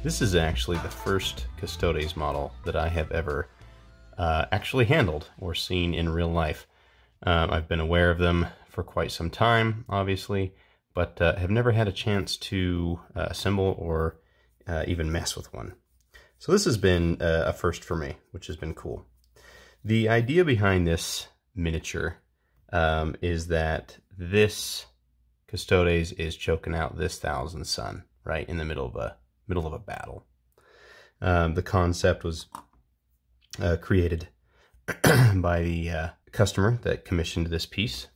This is actually the first Custodes model that I have ever actually handled or seen in real life. I've been aware of them for quite some time, obviously, but have never had a chance to assemble or even mess with one. So this has been a first for me, which has been cool. The idea behind this miniature is that this Custodes is choking out this Thousand Sun right in the middle of a battle. The concept was created by the customer that commissioned this piece.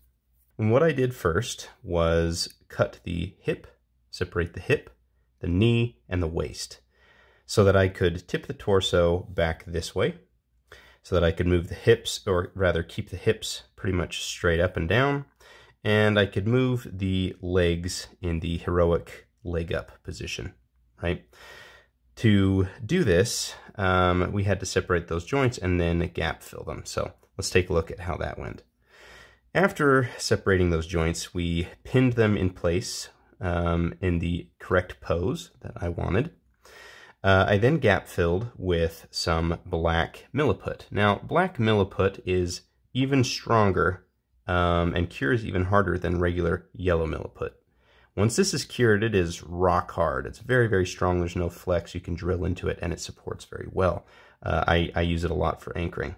And what I did first was cut the hip, separate the hip, the knee, and the waist, so that I could tip the torso back this way, so that I could move the hips, or rather keep the hips pretty much straight up and down, and I could move the legs in the heroic leg up position, right? To do this, we had to separate those joints and then gap fill them. So let's take a look at how that went. After separating those joints, we pinned them in place in the correct pose that I wanted. I then gap filled with some black Milliput. Now, black Milliput is even stronger and cures even harder than regular yellow Milliput. Once this is cured, it is rock hard. It's very, very strong. There's no flex. You can drill into it, and it supports very well. I use it a lot for anchoring.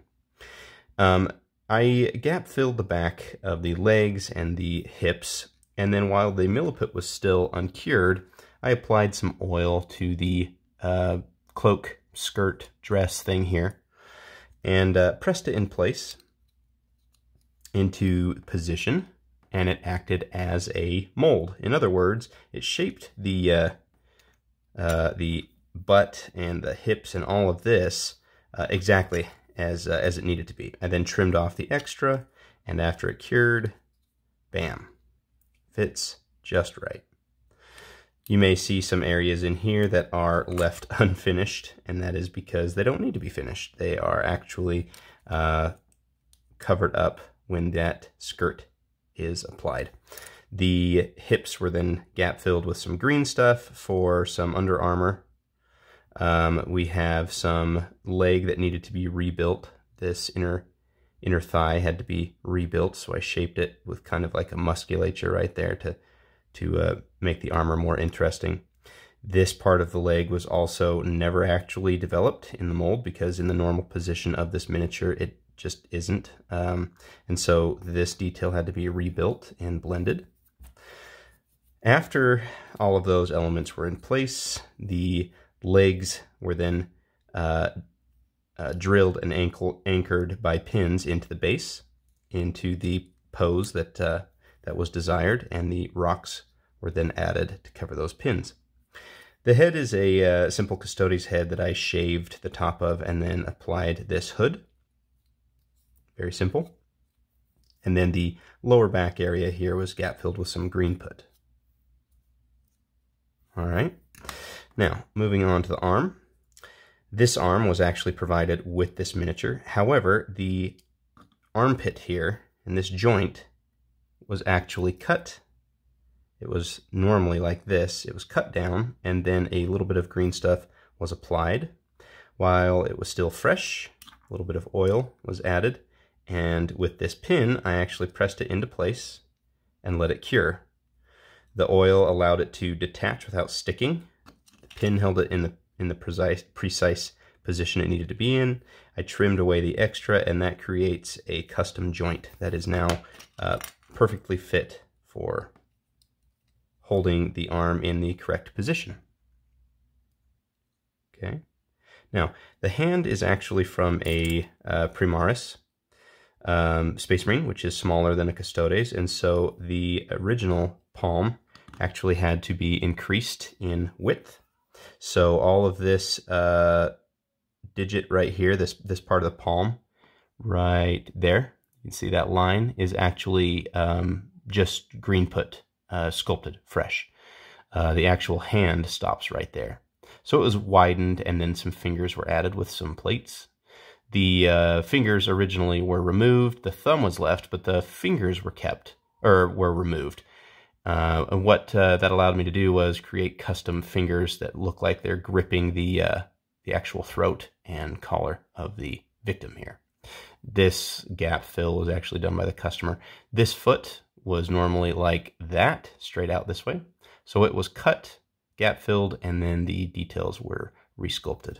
I gap filled the back of the legs and the hips, and then while the Milliput was still uncured, I applied some oil to the cloak, skirt, dress thing here, and pressed it in place into position, and it acted as a mold. In other words, it shaped the butt and the hips and all of this exactly as it needed to be. I then trimmed off the extra, and after it cured, bam, fits just right. You may see some areas in here that are left unfinished, and that is because they don't need to be finished. They are actually covered up when that skirt is applied. The hips were then gap filled with some green stuff for some Under Armour. We have some leg that needed to be rebuilt. This inner thigh had to be rebuilt, so I shaped it with kind of like a musculature right there to make the armor more interesting. This part of the leg was also never actually developed in the mold, because in the normal position of this miniature it just isn't. And so this detail had to be rebuilt and blended. After all of those elements were in place, the legs were then drilled and anchored by pins into the base, into the pose that was desired, and the rocks were then added to cover those pins. The head is a simple Custodes head that I shaved the top of and then applied this hood. Very simple. And then the lower back area here was gap filled with some green put. All right. Now, moving on to the arm. This arm was actually provided with this miniature. However, the armpit here in this joint was actually cut. It was normally like this. It was cut down, and then a little bit of green stuff was applied. While it was still fresh, a little bit of oil was added, and with this pin, I actually pressed it into place and let it cure. The oil allowed it to detach without sticking. The pin held it in the precise position it needed to be in. I trimmed away the extra, and that creates a custom joint that is now perfectly fit for holding the arm in the correct position. Okay. Now, the hand is actually from a Primaris Space Marine, which is smaller than a Custodes, and so the original palm actually had to be increased in width. So all of this digit right here, this part of the palm right there, you can see that line is actually just green put, sculpted fresh. The actual hand stops right there. So it was widened, and then some fingers were added with some plates. The fingers originally were removed. The thumb was left, but the fingers were kept, or were removed. And what that allowed me to do was create custom fingers that look like they're gripping the actual throat and collar of the victim here. This gap fill was actually done by the customer. This foot was normally like that, straight out this way. So it was cut, gap filled, and then the details were resculpted.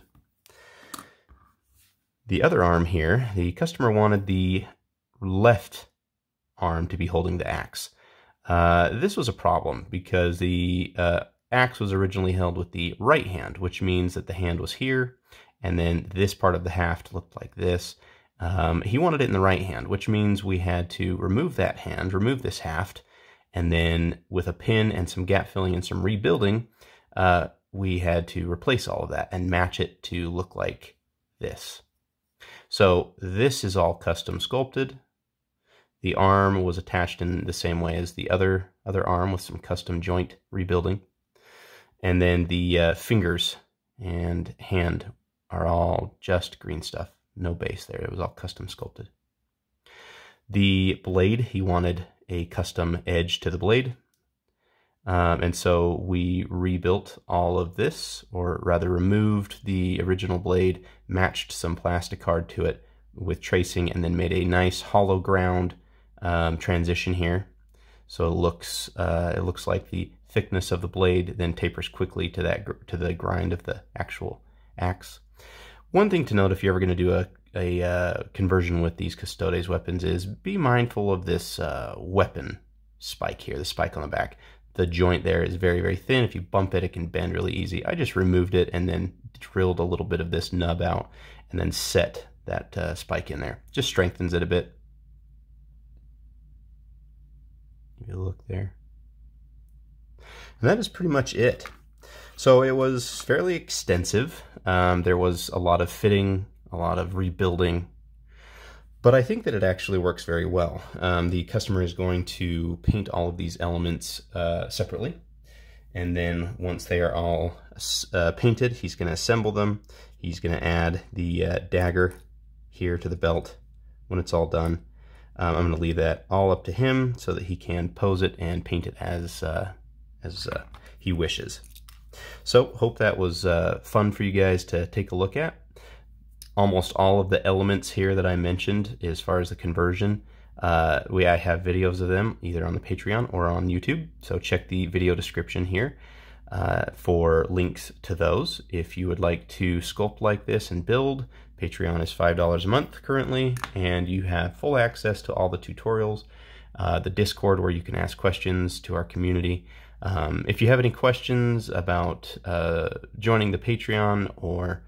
The other arm here, the customer wanted the left arm to be holding the axe. This was a problem because the axe was originally held with the right hand, which means that the hand was here, and then this part of the haft looked like this. He wanted it in the right hand, which means we had to remove that hand, remove this haft, and then with a pin and some gap filling and some rebuilding, we had to replace all of that and match it to look like this. So this is all custom sculpted. The arm was attached in the same way as the other arm with some custom joint rebuilding. And then the fingers and hand are all just green stuff. No base there. It was all custom sculpted. The blade, he wanted a custom edge to the blade. And so we rebuilt all of this, or rather removed the original blade, matched some plastic card to it with tracing, and then made a nice hollow ground transition here. So it looks like the thickness of the blade then tapers quickly to the grind of the actual axe. One thing to note if you're ever going to do a conversion with these Custodes weapons is be mindful of this weapon spike here, the spike on the back. The joint there is very, very thin. If you bump it, it can bend really easy. I just removed it and then drilled a little bit of this nub out and then set that spike in there. Just strengthens it a bit. Give you a look there. And that is pretty much it. So it was fairly extensive. There was a lot of fitting, a lot of rebuilding, but I think that it actually works very well. The customer is going to paint all of these elements separately, and then once they are all painted, he's going to assemble them. He's going to add the dagger here to the belt when it's all done. I'm going to leave that all up to him so that he can pose it and paint it as he wishes. So hope that was fun for you guys to take a look at. Almost all of the elements here that I mentioned as far as the conversion, I have videos of them either on the Patreon or on YouTube. So check the video description here for links to those. If you would like to sculpt like this and build, Patreon is $5 a month currently, and you have full access to all the tutorials, the Discord where you can ask questions to our community. If you have any questions about joining the Patreon or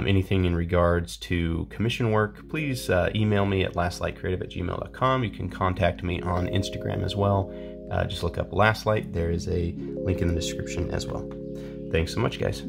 anything in regards to commission work, please email me at lastlightcreative@gmail.com. You can contact me on Instagram as well. Just look up Last Light. There is a link in the description as well. Thanks so much, guys.